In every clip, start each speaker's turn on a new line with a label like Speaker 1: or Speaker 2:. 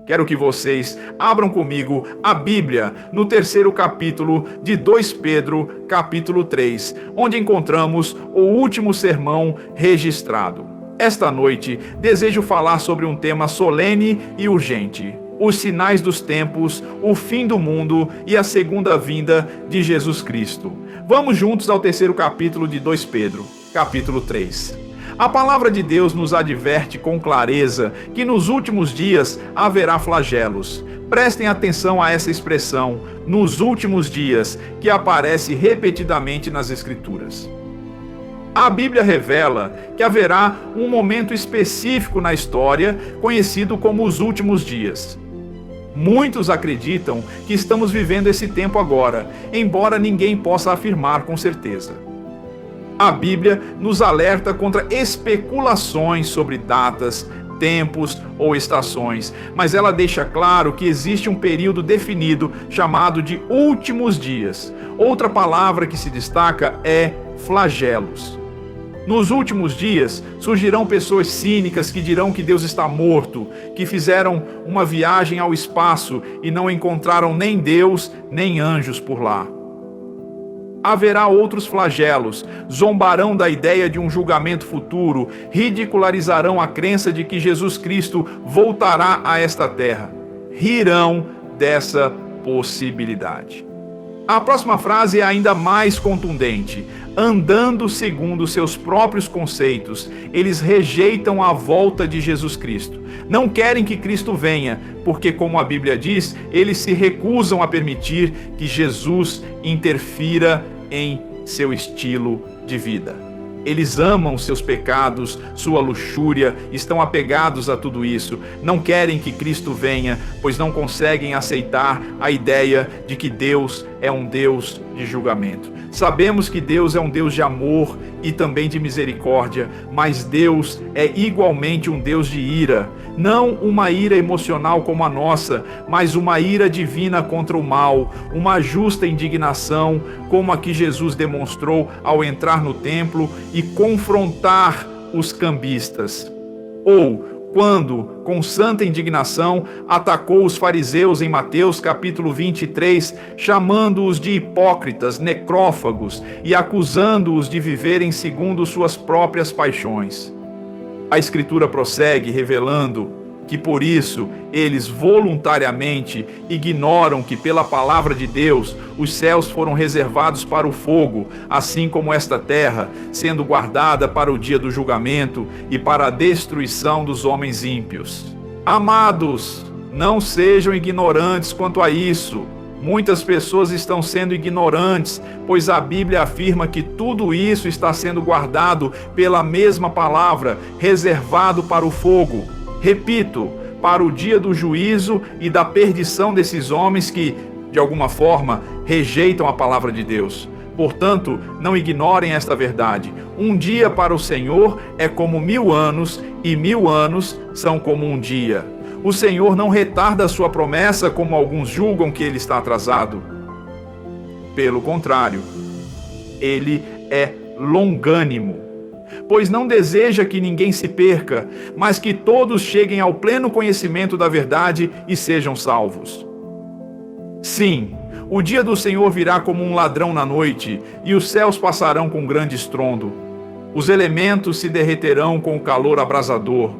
Speaker 1: Quero que vocês abram comigo a Bíblia no terceiro capítulo de 2 Pedro, capítulo 3, onde encontramos o último sermão registrado. Esta noite, desejo falar sobre um tema solene e urgente: os sinais dos tempos, o fim do mundo e a segunda vinda de Jesus Cristo. Vamos juntos ao terceiro capítulo de 2 Pedro, capítulo 3. A palavra de Deus nos adverte com clareza que nos últimos dias haverá flagelos. Prestem atenção a essa expressão, nos últimos dias, que aparece repetidamente nas Escrituras. A Bíblia revela que haverá um momento específico na história, conhecido como os últimos dias. Muitos acreditam que estamos vivendo esse tempo agora, embora ninguém possa afirmar com certeza. A Bíblia nos alerta contra especulações sobre datas, tempos ou estações, mas ela deixa claro que existe um período definido chamado de últimos dias. Outra palavra que se destaca é flagelos. Nos últimos dias, surgirão pessoas cínicas que dirão que Deus está morto, que fizeram uma viagem ao espaço e não encontraram nem Deus, nem anjos por lá. Haverá outros flagelos, zombarão da ideia de um julgamento futuro, ridicularizarão a crença de que Jesus Cristo voltará a esta terra. Rirão dessa possibilidade. A próxima frase é ainda mais contundente. Andando segundo seus próprios conceitos, eles rejeitam a volta de Jesus Cristo. Não querem que Cristo venha, porque, como a Bíblia diz, eles se recusam a permitir que Jesus interfira em seu estilo de vida. Eles amam seus pecados, sua luxúria, estão apegados a tudo isso. Não querem que Cristo venha, pois não conseguem aceitar a ideia de que Deus é um Deus de julgamento. Sabemos que Deus é um Deus de amor e também de misericórdia, mas Deus é igualmente um Deus de ira. Não uma ira emocional como a nossa, mas uma ira divina contra o mal, uma justa indignação, como a que Jesus demonstrou ao entrar no templo e confrontar os cambistas. Ou quando, com santa indignação, atacou os fariseus em Mateus capítulo 23, chamando-os de hipócritas, necrófagos e acusando-os de viverem segundo suas próprias paixões. A Escritura prossegue revelando que por isso eles voluntariamente ignoram que pela palavra de Deus os céus foram reservados para o fogo, assim como esta terra, sendo guardada para o dia do julgamento e para a destruição dos homens ímpios. Amados, não sejam ignorantes quanto a isso. Muitas pessoas estão sendo ignorantes, pois a Bíblia afirma que tudo isso está sendo guardado pela mesma palavra, reservado para o fogo. Repito, para o dia do juízo e da perdição desses homens que, de alguma forma, rejeitam a palavra de Deus. Portanto, não ignorem esta verdade. Um dia para o Senhor é como 1000 anos, e 1000 anos são como um dia. O Senhor não retarda a sua promessa, como alguns julgam que ele está atrasado. Pelo contrário, ele é longânimo, pois não deseja que ninguém se perca, mas que todos cheguem ao pleno conhecimento da verdade e sejam salvos. Sim, o dia do Senhor virá como um ladrão na noite, e os céus passarão com grande estrondo. Os elementos se derreterão com o calor abrasador,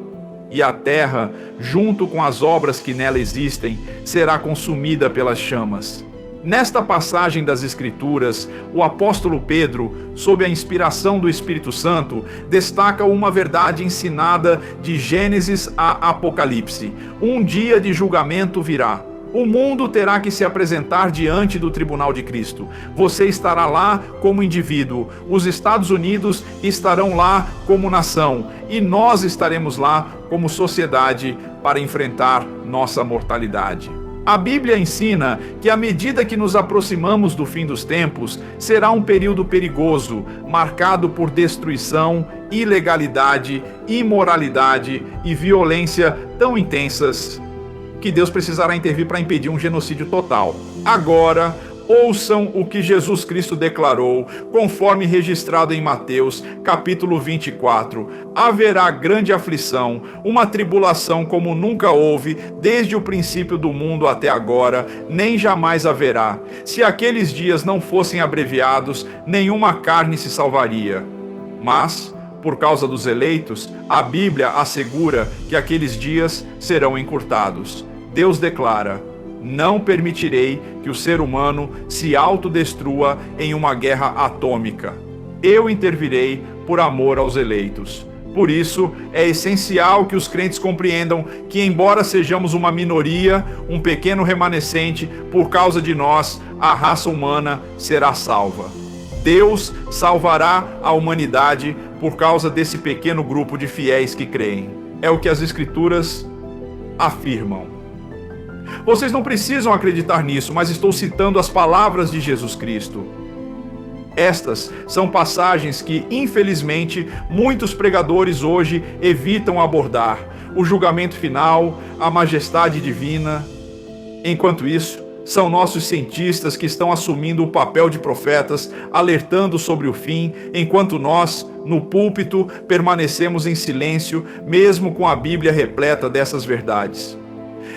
Speaker 1: e a terra, junto com as obras que nela existem, será consumida pelas chamas. Nesta passagem das Escrituras, o apóstolo Pedro, sob a inspiração do Espírito Santo, destaca uma verdade ensinada de Gênesis a Apocalipse. Um dia de julgamento virá. O mundo terá que se apresentar diante do tribunal de Cristo. Você estará lá como indivíduo, os Estados Unidos estarão lá como nação, e nós estaremos lá como sociedade para enfrentar nossa mortalidade. A Bíblia ensina que à medida que nos aproximamos do fim dos tempos, será um período perigoso, marcado por destruição, ilegalidade, imoralidade e violência tão intensas que Deus precisará intervir para impedir um genocídio total. Agora, Ouçam o que Jesus Cristo declarou, conforme registrado em Mateus, capítulo 24. Haverá grande aflição, uma tribulação como nunca houve, desde o princípio do mundo até agora, nem jamais haverá. Se aqueles dias não fossem abreviados, nenhuma carne se salvaria. Mas, por causa dos eleitos, a Bíblia assegura que aqueles dias serão encurtados. Deus declara: não permitirei que o ser humano se autodestrua em uma guerra atômica. Eu intervirei por amor aos eleitos. Por isso, é essencial que os crentes compreendam que, embora sejamos uma minoria, um pequeno remanescente, por causa de nós, a raça humana será salva. Deus salvará a humanidade por causa desse pequeno grupo de fiéis que creem. É o que as Escrituras afirmam. Vocês não precisam acreditar nisso, mas estou citando as palavras de Jesus Cristo. Estas são passagens que, infelizmente, muitos pregadores hoje evitam abordar: o julgamento final, a majestade divina. Enquanto isso, são nossos cientistas que estão assumindo o papel de profetas, alertando sobre o fim, enquanto nós, no púlpito, permanecemos em silêncio, mesmo com a Bíblia repleta dessas verdades.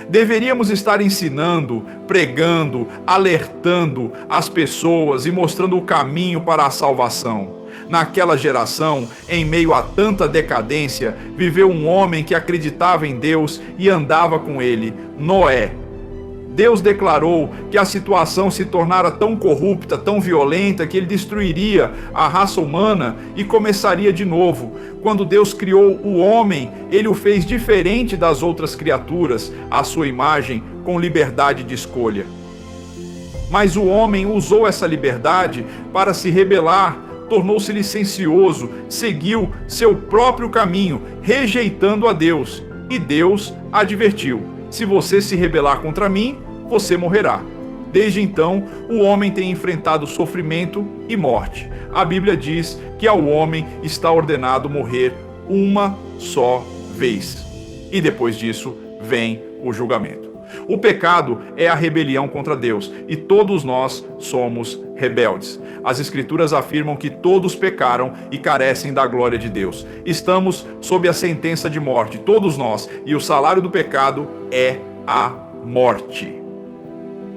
Speaker 1: Deveríamos estar ensinando, pregando, alertando as pessoas e mostrando o caminho para a salvação. Naquela geração, em meio a tanta decadência, viveu um homem que acreditava em Deus e andava com ele, Noé. Deus declarou que a situação se tornara tão corrupta, tão violenta, que ele destruiria a raça humana e começaria de novo. Quando Deus criou o homem, ele o fez diferente das outras criaturas, à sua imagem, com liberdade de escolha. Mas o homem usou essa liberdade para se rebelar, tornou-se licencioso, seguiu seu próprio caminho, rejeitando a Deus. E Deus advertiu: se você se rebelar contra mim, você morrerá. Desde então, o homem tem enfrentado sofrimento e morte. A Bíblia diz que ao homem está ordenado morrer uma só vez. E depois disso, vem o julgamento. O pecado é a rebelião contra Deus, e todos nós somos rebeldes. As Escrituras afirmam que todos pecaram e carecem da glória de Deus. Estamos sob a sentença de morte, todos nós, e o salário do pecado é a morte.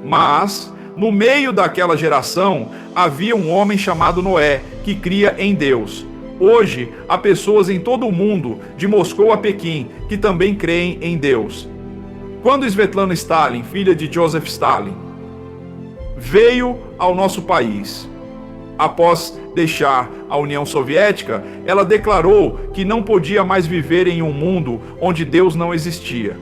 Speaker 1: Mas, no meio daquela geração, havia um homem chamado Noé, que cria em Deus. Hoje, há pessoas em todo o mundo, de Moscou a Pequim, que também creem em Deus. Quando Svetlana Stalin, filha de Joseph Stalin, veio ao nosso país, após deixar a União Soviética, ela declarou que não podia mais viver em um mundo onde Deus não existia.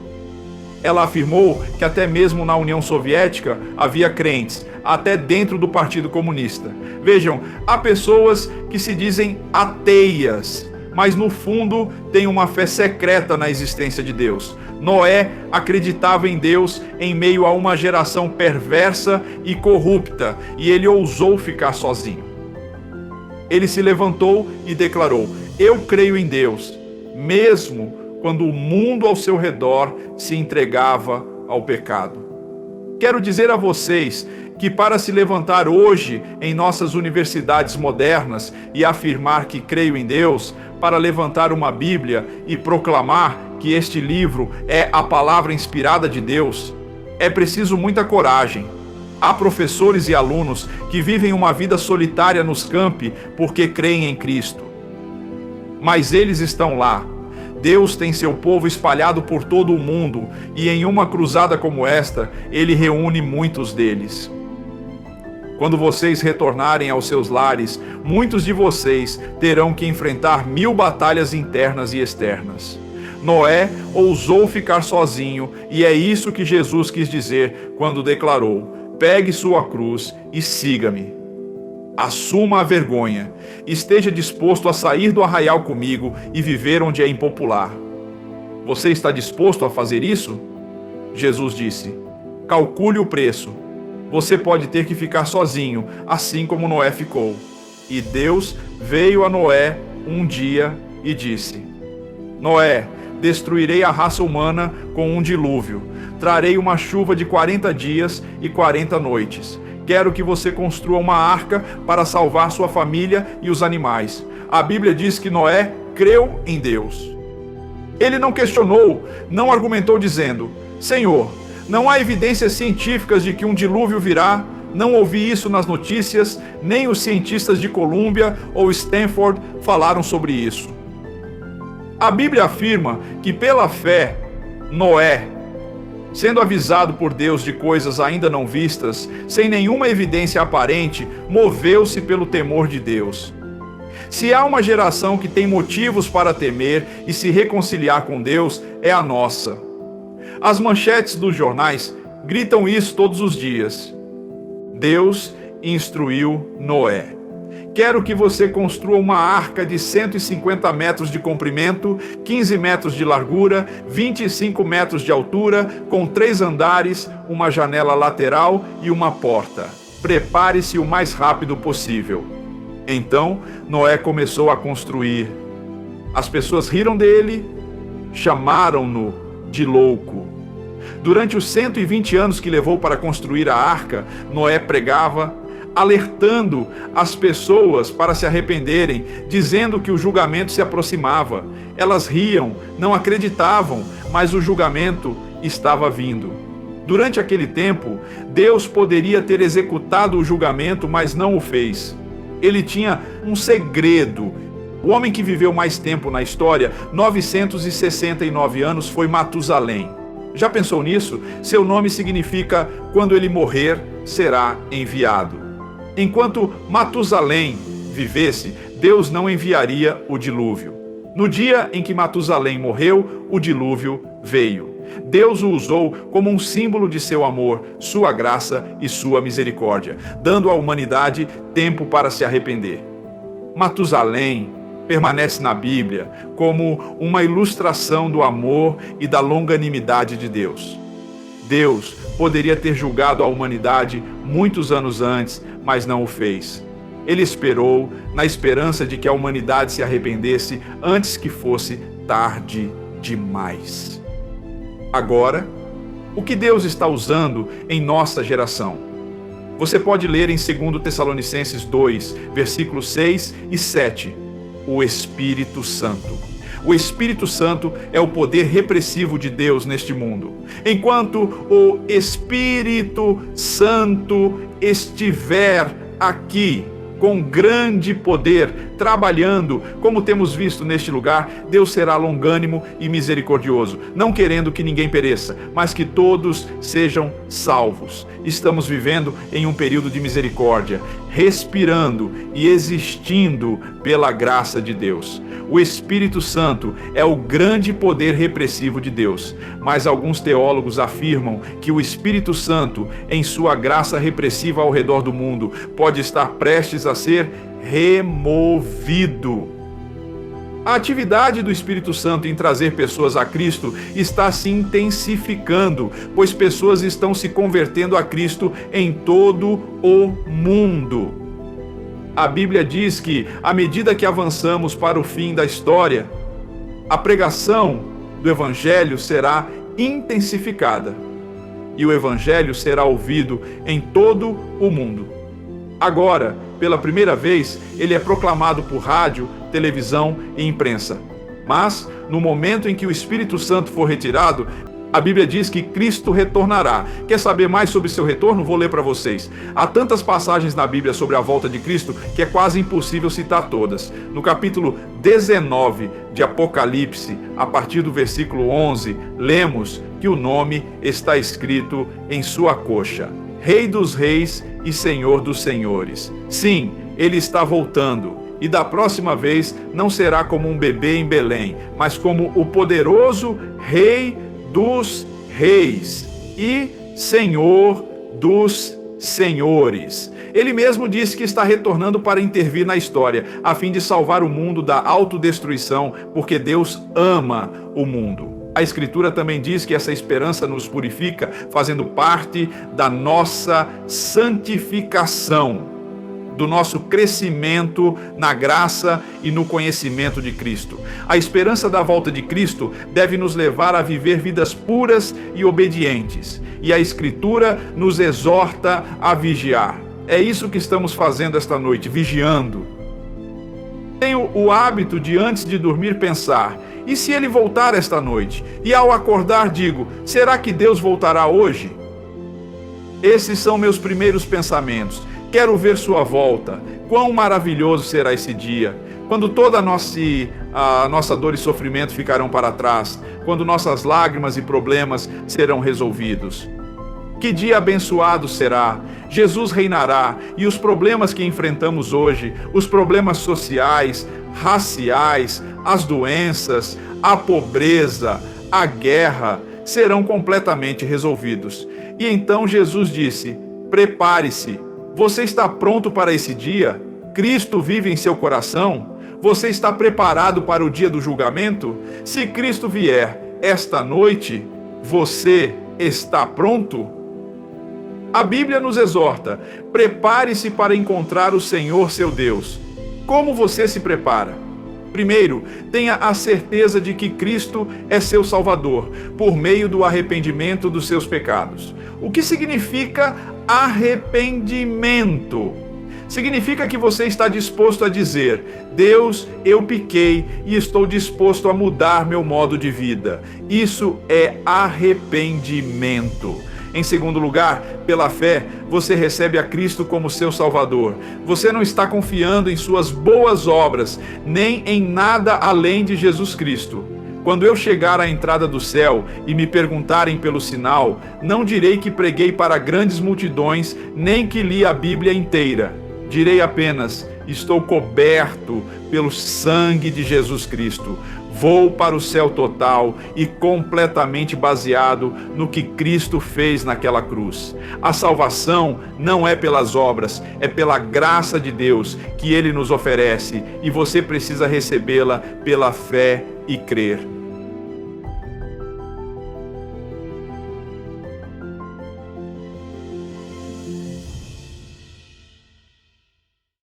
Speaker 1: Ela afirmou que até mesmo na União Soviética havia crentes, até dentro do Partido Comunista. Vejam, há pessoas que se dizem ateias, mas no fundo têm uma fé secreta na existência de Deus. Noé acreditava em Deus em meio a uma geração perversa e corrupta, e ele ousou ficar sozinho. Ele se levantou e declarou: eu creio em Deus, mesmo quando o mundo ao seu redor se entregava ao pecado. Quero dizer a vocês que para se levantar hoje em nossas universidades modernas e afirmar que creio em Deus, para levantar uma Bíblia e proclamar que este livro é a palavra inspirada de Deus, é preciso muita coragem. Há professores e alunos que vivem uma vida solitária nos campi porque creem em Cristo. Mas eles estão lá. Deus tem seu povo espalhado por todo o mundo, e em uma cruzada como esta, ele reúne muitos deles. Quando vocês retornarem aos seus lares, muitos de vocês terão que enfrentar 1000 batalhas internas e externas. Noé ousou ficar sozinho, e é isso que Jesus quis dizer quando declarou: pegue sua cruz e siga-me. Assuma a vergonha, esteja disposto a sair do arraial comigo e viver onde é impopular. Você está disposto a fazer isso? Jesus disse: calcule o preço. Você pode ter que ficar sozinho, assim como Noé ficou. E Deus veio a Noé um dia e disse: Noé, destruirei a raça humana com um dilúvio. Trarei uma chuva de 40 dias e 40 noites. quero que você construa uma arca para salvar sua família e os animais. A Bíblia diz que Noé creu em Deus. Ele não questionou, não argumentou dizendo: Senhor, não há evidências científicas de que um dilúvio virá, não ouvi isso nas notícias, nem os cientistas de Colômbia ou Stanford falaram sobre isso. A Bíblia afirma que pela fé, Noé, sendo avisado por Deus de coisas ainda não vistas, sem nenhuma evidência aparente, moveu-se pelo temor de Deus. Se há uma geração que tem motivos para temer e se reconciliar com Deus, é a nossa. As manchetes dos jornais gritam isso todos os dias. Deus instruiu Noé. Quero que você construa uma arca de 150 metros de comprimento, 15 metros de largura, 25 metros de altura, com 3 andares, uma janela lateral e uma porta. Prepare-se o mais rápido possível. Então, Noé começou a construir. As pessoas riram dele, chamaram-no de louco. Durante os 120 anos que levou para construir a arca, Noé pregava, alertando as pessoas para se arrependerem, dizendo que o julgamento se aproximava. Elas riam, não acreditavam, mas o julgamento estava vindo. Durante aquele tempo, Deus poderia ter executado o julgamento, mas não o fez. Ele tinha um segredo. O homem que viveu mais tempo na história, 969 anos, foi Matusalém. Já pensou nisso? Seu nome significa: quando ele morrer, será enviado. Enquanto Matusalém vivesse, Deus não enviaria o dilúvio. No dia em que Matusalém morreu, o dilúvio veio. Deus o usou como um símbolo de seu amor, sua graça e sua misericórdia, dando à humanidade tempo para se arrepender. Matusalém permanece na Bíblia como uma ilustração do amor e da longanimidade de Deus. Deus poderia ter julgado a humanidade muitos anos antes, mas não o fez. Ele esperou, na esperança de que a humanidade se arrependesse antes que fosse tarde demais. Agora, o que Deus está usando em nossa geração? Você pode ler em 2 Tessalonicenses 2, versículos 6 e 7. O Espírito Santo. O Espírito Santo é o poder repressivo de Deus neste mundo. Enquanto o Espírito Santo estiver aqui, com grande poder, trabalhando, como temos visto neste lugar, Deus será longânimo e misericordioso, não querendo que ninguém pereça, mas que todos sejam salvos. Estamos vivendo em um período de misericórdia, respirando e existindo pela graça de Deus. O Espírito Santo é o grande poder repressivo de Deus, mas alguns teólogos afirmam que o Espírito Santo, em sua graça repressiva ao redor do mundo, pode estar prestes a ser removido. A atividade do Espírito Santo em trazer pessoas a Cristo está se intensificando, pois pessoas estão se convertendo a Cristo em todo o mundo. A Bíblia diz que, à medida que avançamos para o fim da história, a pregação do Evangelho será intensificada e o Evangelho será ouvido em todo o mundo. Agora, pela primeira vez, ele é proclamado por rádio, televisão e imprensa. Mas, no momento em que o Espírito Santo for retirado, a Bíblia diz que Cristo retornará. Quer saber mais sobre seu retorno? Vou ler para vocês. Há tantas passagens na Bíblia sobre a volta de Cristo que é quase impossível citar todas. No capítulo 19 de Apocalipse, a partir do versículo 11, lemos que o nome está escrito em sua coxa: Rei dos Reis e Senhor dos Senhores. Sim, ele está voltando. E da próxima vez não será como um bebê em Belém, mas como o poderoso Rei dos Reis e Senhor dos Senhores. Ele mesmo disse que está retornando para intervir na história, a fim de salvar o mundo da autodestruição, porque Deus ama o mundo. A Escritura também diz que essa esperança nos purifica, fazendo parte da nossa santificação, do nosso crescimento na graça e no conhecimento de Cristo. A esperança da volta de Cristo deve nos levar a viver vidas puras e obedientes. e a Escritura nos exorta a vigiar. É isso que estamos fazendo esta noite, vigiando. Tenho o hábito de, antes de dormir, pensar: e se ele voltar esta noite? E ao acordar digo: será que Deus voltará hoje? Esses são meus primeiros pensamentos. Quero ver sua volta. Quão maravilhoso será esse dia, quando toda a nossa dor e sofrimento ficarão para trás, quando nossas lágrimas e problemas serão resolvidos. Que dia abençoado será! Jesus reinará e os problemas que enfrentamos hoje, os problemas sociais, raciais, as doenças, a pobreza, a guerra, serão completamente resolvidos. E então Jesus disse: prepare-se. Você está pronto para esse dia? Cristo vive em seu coração? Você está preparado para o dia do julgamento? Se Cristo vier esta noite, você está pronto? A Bíblia nos exorta: prepare-se para encontrar o Senhor seu Deus. Como você se prepara? Primeiro, tenha a certeza de que Cristo é seu Salvador, por meio do arrependimento dos seus pecados. O que significa arrependimento? Significa que você está disposto a dizer: Deus, eu pequei e estou disposto a mudar meu modo de vida. Isso é arrependimento. Em segundo lugar, pela fé, você recebe a Cristo como seu Salvador. Você não está confiando em suas boas obras, nem em nada além de Jesus Cristo. Quando eu chegar à entrada do céu e me perguntarem pelo sinal, não direi que preguei para grandes multidões, nem que li a Bíblia inteira. Direi apenas: estou coberto pelo sangue de Jesus Cristo. Vou para o céu total e completamente baseado no que Cristo fez naquela cruz. A salvação não é pelas obras, é pela graça de Deus que Ele nos oferece, e você precisa recebê-la pela fé e crer.